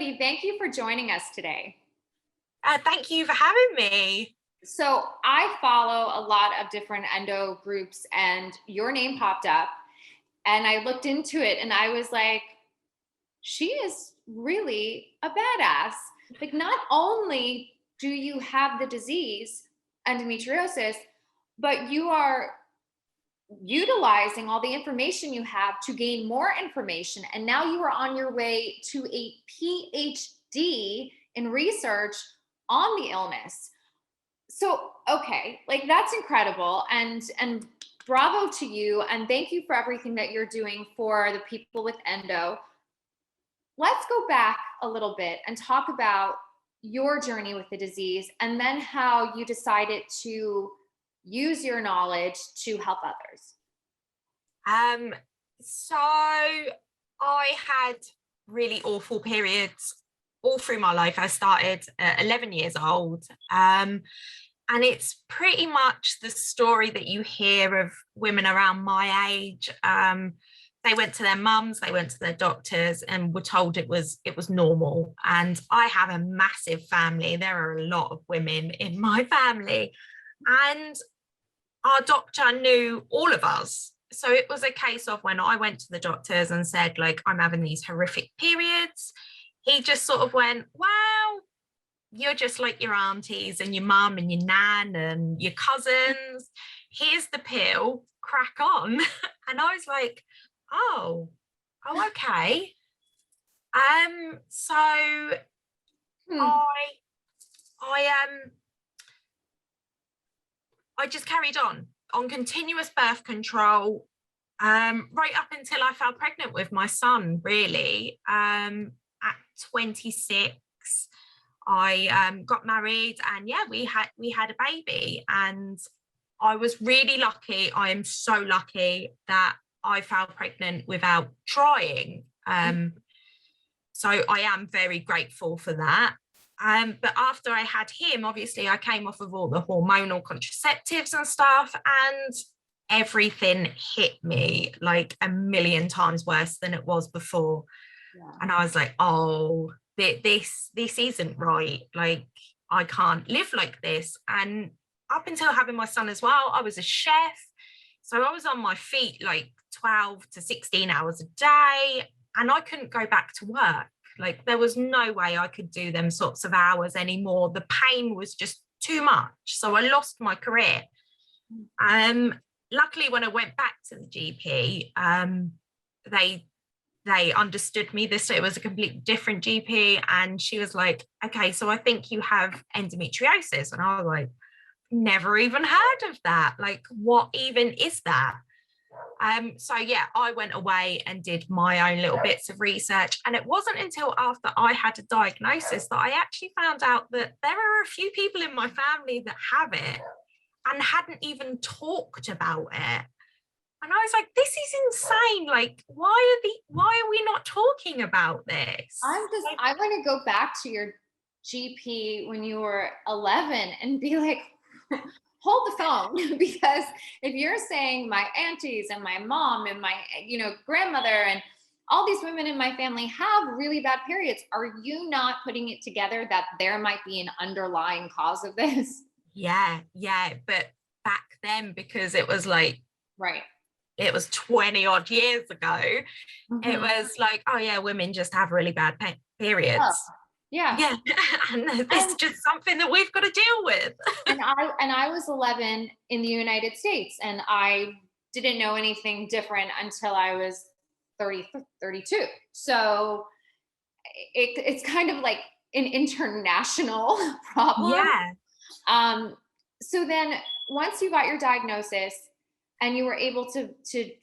Jodie, thank you for joining us today. Thank you for having me. So I follow a lot of different endo groups and your name popped up and I looked into it and I was like, she is really a badass. Like, not only do you have the disease, endometriosis, but you are utilizing all the information you have to gain more information. And now you are on your way to a PhD in research on the illness. So, okay, like that's incredible. And bravo to you. And thank you for everything that you're doing for the people with endo. Let's go back a little bit and talk about your journey with the disease and then how you decided to use your knowledge to help others. So I had really awful periods all through my life. I started at 11 years old. And it's pretty much the story that you hear of women around my age. They went to their mums, they went to their doctors and were told it was normal. And I have a massive family. There are a lot of women in my family. And our doctor knew all of us. So it was a case of when I went to the doctors and said, like, I'm having these horrific periods, he just sort of went, well, you're just like your aunties and your mum and your nan and your cousins. Here's the pill, crack on. And I was like, oh, okay. So I just carried on continuous birth control, right up until I fell pregnant with my son, really. At 26, I got married and yeah, we had a baby, and I was really lucky. I am so lucky that I fell pregnant without trying. So I am very grateful for that. But after I had him, obviously I came off of all the hormonal contraceptives and stuff, and everything hit me like a million times worse than it was before. Yeah. And I was like, oh, this isn't right. Like, I can't live like this. And up until having my son as well, I was a chef. So I was on my feet like 12 to 16 hours a day, and I couldn't go back to work. Like, there was no way I could do them sorts of hours anymore. The pain was just too much. So I lost my career. Luckily, when I went back to the GP, they understood me. It was a completely different GP. And she was like, okay, so I think you have endometriosis. And I was like, never even heard of that. Like, what even is that? So yeah, I went away and did my own little bits of research, and it wasn't until after I had a diagnosis that I actually found out that there are a few people in my family that have it and hadn't even talked about it. And I was like, this is insane. Like, why are we not talking about this? I want to go back to your GP when you were 11 and be like, hold the phone, because if you're saying my aunties and my mom and my, grandmother and all these women in my family have really bad periods, are you not putting it together that there might be an underlying cause of this? Yeah. But back then, because it was like, right, it was 20 odd years ago, it was like, oh yeah, women just have really bad periods. Oh. Yeah. And it's just something that we've got to deal with. and I was 11 in the United States, and I didn't know anything different until I was 32. So it's kind of like an international problem. Yeah. So then once you got your diagnosis and you were able to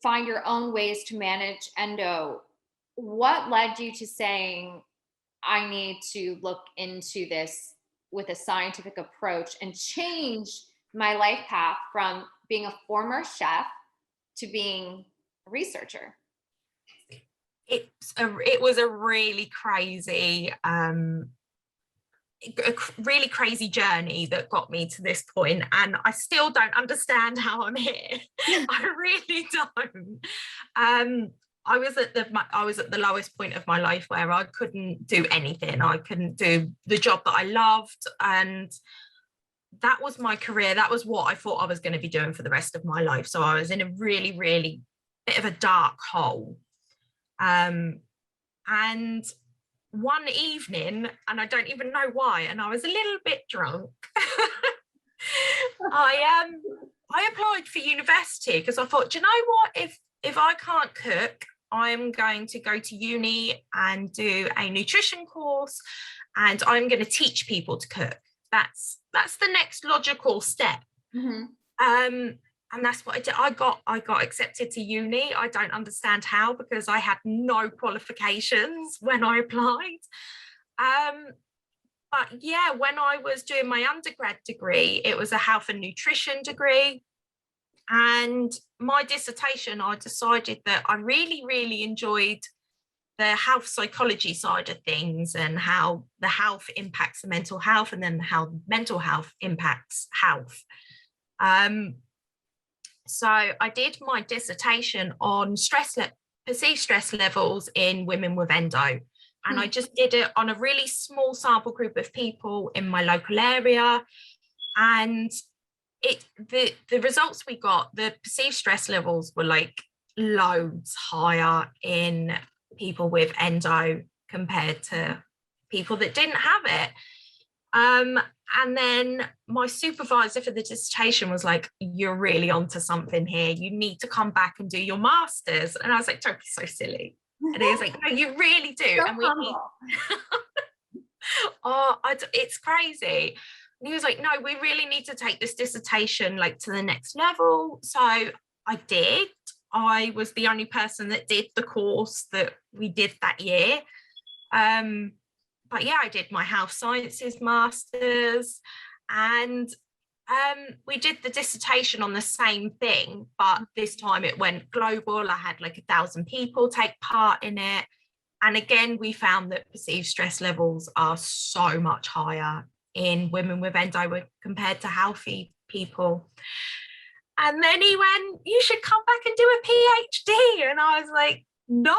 find your own ways to manage endo, what led you to saying, I need to look into this with a scientific approach and change my life path from being a former chef to being a researcher? It was a really crazy journey that got me to this point, and I still don't understand how I'm here. I really don't. I was at the lowest point of my life where I couldn't do anything. I couldn't do the job that I loved, and that was my career. That was what I thought I was going to be doing for the rest of my life. So I was in a really, really bit of a dark hole. And one evening, and I don't even know why, and I was a little bit drunk. I applied for university because I thought, do you know what? If I can't cook, I'm going to go to uni and do a nutrition course, and I'm going to teach people to cook. That's the next logical step. Mm-hmm. And that's what I did. I got accepted to uni. I don't understand how, because I had no qualifications when I applied. But yeah, when I was doing my undergrad degree, it was a health and nutrition degree. And my dissertation, I decided that I really, really enjoyed the health psychology side of things, and how the health impacts the mental health, and then how mental health impacts health. So I did my dissertation on perceived stress levels in women with endo. And I just did it on a really small sample group of people in my local area. And the results we got, the perceived stress levels were like loads higher in people with endo compared to people that didn't have it. And then my supervisor for the dissertation was like, you're really onto something here. You need to come back and do your master's. And I was like, don't be so silly. And he was like, no, you really do. So and we need it's crazy. And he was like, no, we really need to take this dissertation like to the next level. So I did. I was the only person that did the course that we did that year. But yeah, I did my health sciences masters, and we did the dissertation on the same thing, but this time it went global. I had like 1,000 people take part in it. And again, we found that perceived stress levels are so much higher in women with endo compared to healthy people. And then he went, you should come back and do a PhD. And I was like, no,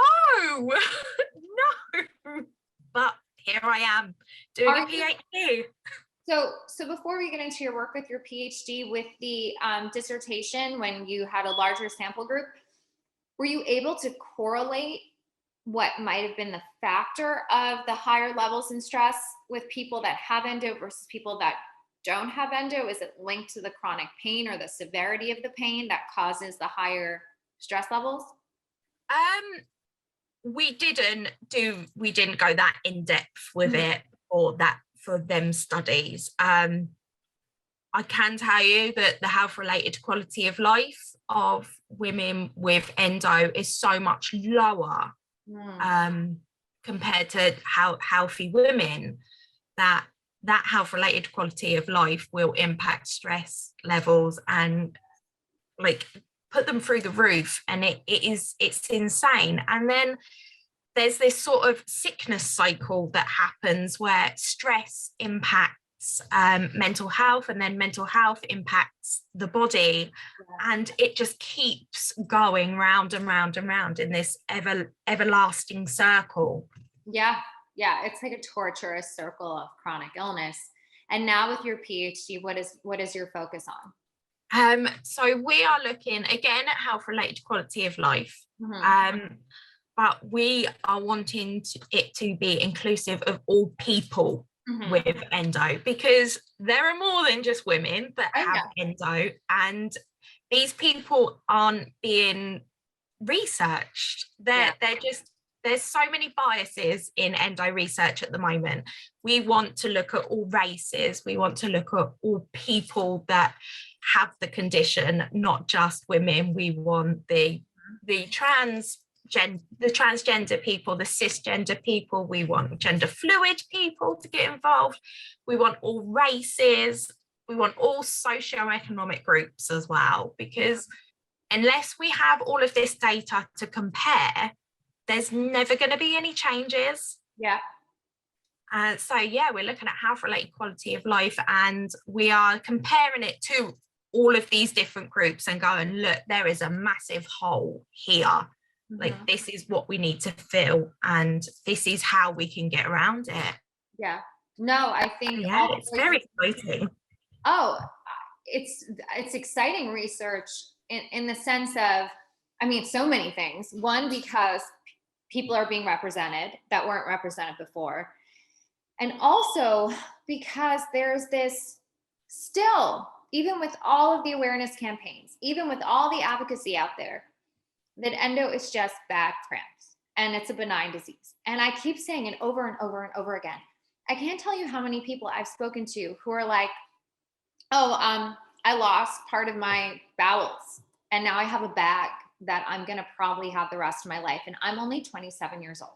no. But here I am doing a PhD. So before we get into your work with your PhD, with the dissertation, when you had a larger sample group, were you able to correlate what might have been the factor of the higher levels in stress with people that have endo versus people that don't have endo? Is it linked to the chronic pain or the severity of the pain that causes the higher stress levels? We didn't go that in depth with it, or that for them studies. I can tell you that the health related quality of life of women with endo is so much lower compared to how healthy women, that health related quality of life will impact stress levels and like put them through the roof. And it's insane. And then there's this sort of sickness cycle that happens where stress impacts mental health, and then mental health impacts the body, and it just keeps going round and round and round in this everlasting circle. Yeah, it's like a torturous circle of chronic illness. And now with your PhD, what is your focus on? So we are looking again at health related quality of life. But we are wanting it to be inclusive of all people with endo, because there are more than just women that have endo, and these people aren't being researched. They're just, there's so many biases in endo research at the moment. We want to look at all races. We want to look at all people that have the condition, not just women. We want the transgender people, the cisgender people. We want gender fluid people to get involved. We want all races. We want all socioeconomic groups as well, because unless we have all of this data to compare, there's never going to be any changes. So we're looking at health related quality of life, and we are comparing it to all of these different groups and going, look, there is a massive hole here. Like, this is what we need to feel, and this is how we can get around it. Yeah. No, I think Yeah, it's very exciting. Oh, it's exciting research in the sense of, I mean, so many things. One, because people are being represented that weren't represented before. And also because there's this still, even with all of the awareness campaigns, even with all the advocacy out there, that endo is just bad cramps and it's a benign disease. And I keep saying it over and over and over again. I can't tell you how many people I've spoken to who are like, oh, I lost part of my bowels and now I have a bag that I'm going to probably have the rest of my life. And I'm only 27 years old.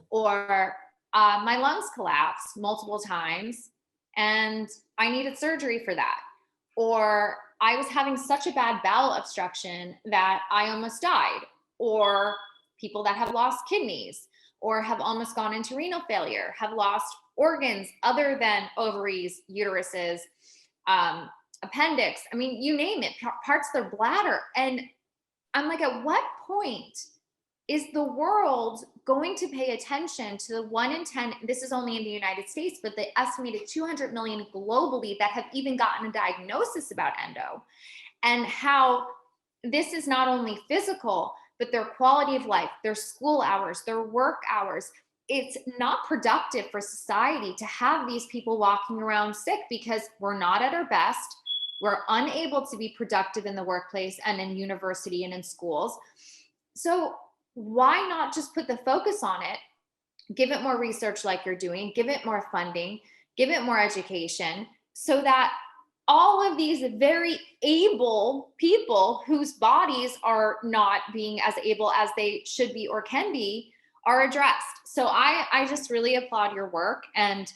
Or my lungs collapsed multiple times and I needed surgery for that. Or I was having such a bad bowel obstruction that I almost died. Or people that have lost kidneys or have almost gone into renal failure, have lost organs other than ovaries, uteruses, appendix. I mean, you name it, parts of their bladder. And I'm like, at what point is the world going to pay attention to the 1 in 10, this is only in the United States, but the estimated 200 million globally that have even gotten a diagnosis about endo, and how this is not only physical, but their quality of life, their school hours, their work hours. It's not productive for society to have these people walking around sick because we're not at our best. We're unable to be productive in the workplace and in university and in schools. So why not just put the focus on it, give it more research like you're doing, give it more funding, give it more education, so that all of these very able people whose bodies are not being as able as they should be or can be are addressed. So I just really applaud your work. And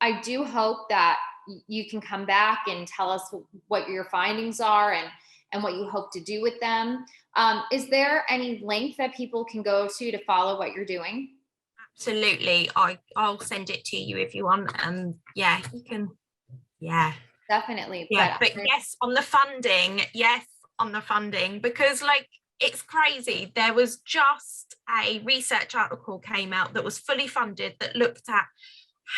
I do hope that you can come back and tell us what your findings are and what you hope to do with them. Is there any link that people can go to follow what you're doing? Absolutely. I'll send it to you if you want. And yeah, you can. Yeah. Definitely. Yeah. But yes, on the funding. Yes, on the funding. Because like, it's crazy. There was just a research article came out that was fully funded that looked at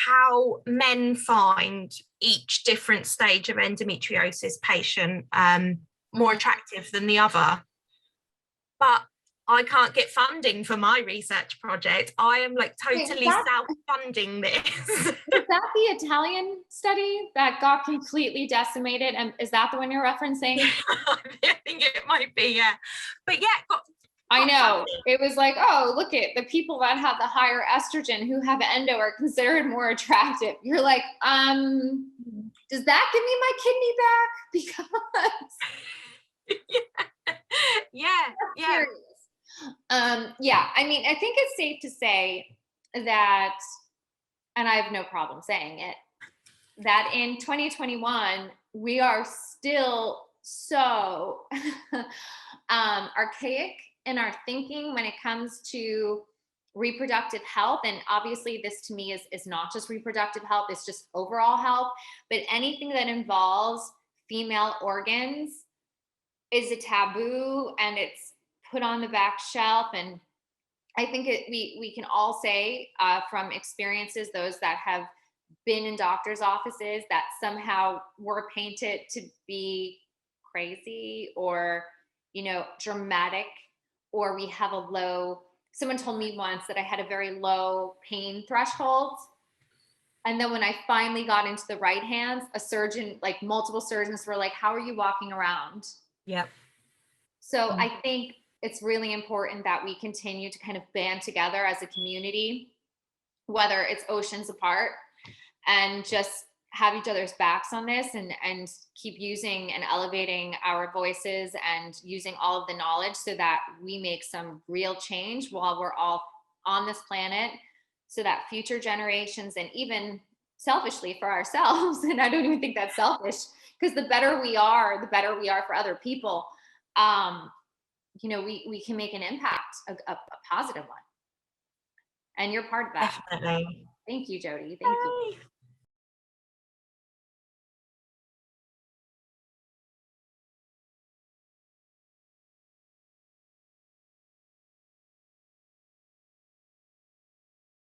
how men find each different stage of endometriosis patient more attractive than the other. But I can't get funding for my research project. I am like totally self-funding this. Is that the Italian study that got completely decimated? And is that the one you're referencing? I think it might be, yeah. But yeah, I know. It was like, oh, look at the people that have the higher estrogen who have endo are considered more attractive. You're like, does that give me my kidney back? Because yeah. Yeah, I mean, I think it's safe to say that, and I have no problem saying it, that in 2021, we are still so archaic in our thinking when it comes to reproductive health. And obviously this to me is not just reproductive health, it's just overall health, but anything that involves female organs is a taboo and it's put on the back shelf. And I think we can all say from experiences, those that have been in doctors' offices, that somehow we're painted to be crazy or, dramatic, or we have a low, someone told me once that I had a very low pain threshold. And then when I finally got into the right hands, a surgeon, like multiple surgeons were like, how are you walking around? Yep. So I think it's really important that we continue to kind of band together as a community, whether it's oceans apart, and just have each other's backs on this and keep using and elevating our voices and using all of the knowledge so that we make some real change while we're all on this planet, so that future generations, and even selfishly for ourselves, and I don't even think that's selfish, because the better we are for other people. We can make an impact, a positive one. And you're part of that. Definitely. Thank you, Jodie. Thank you.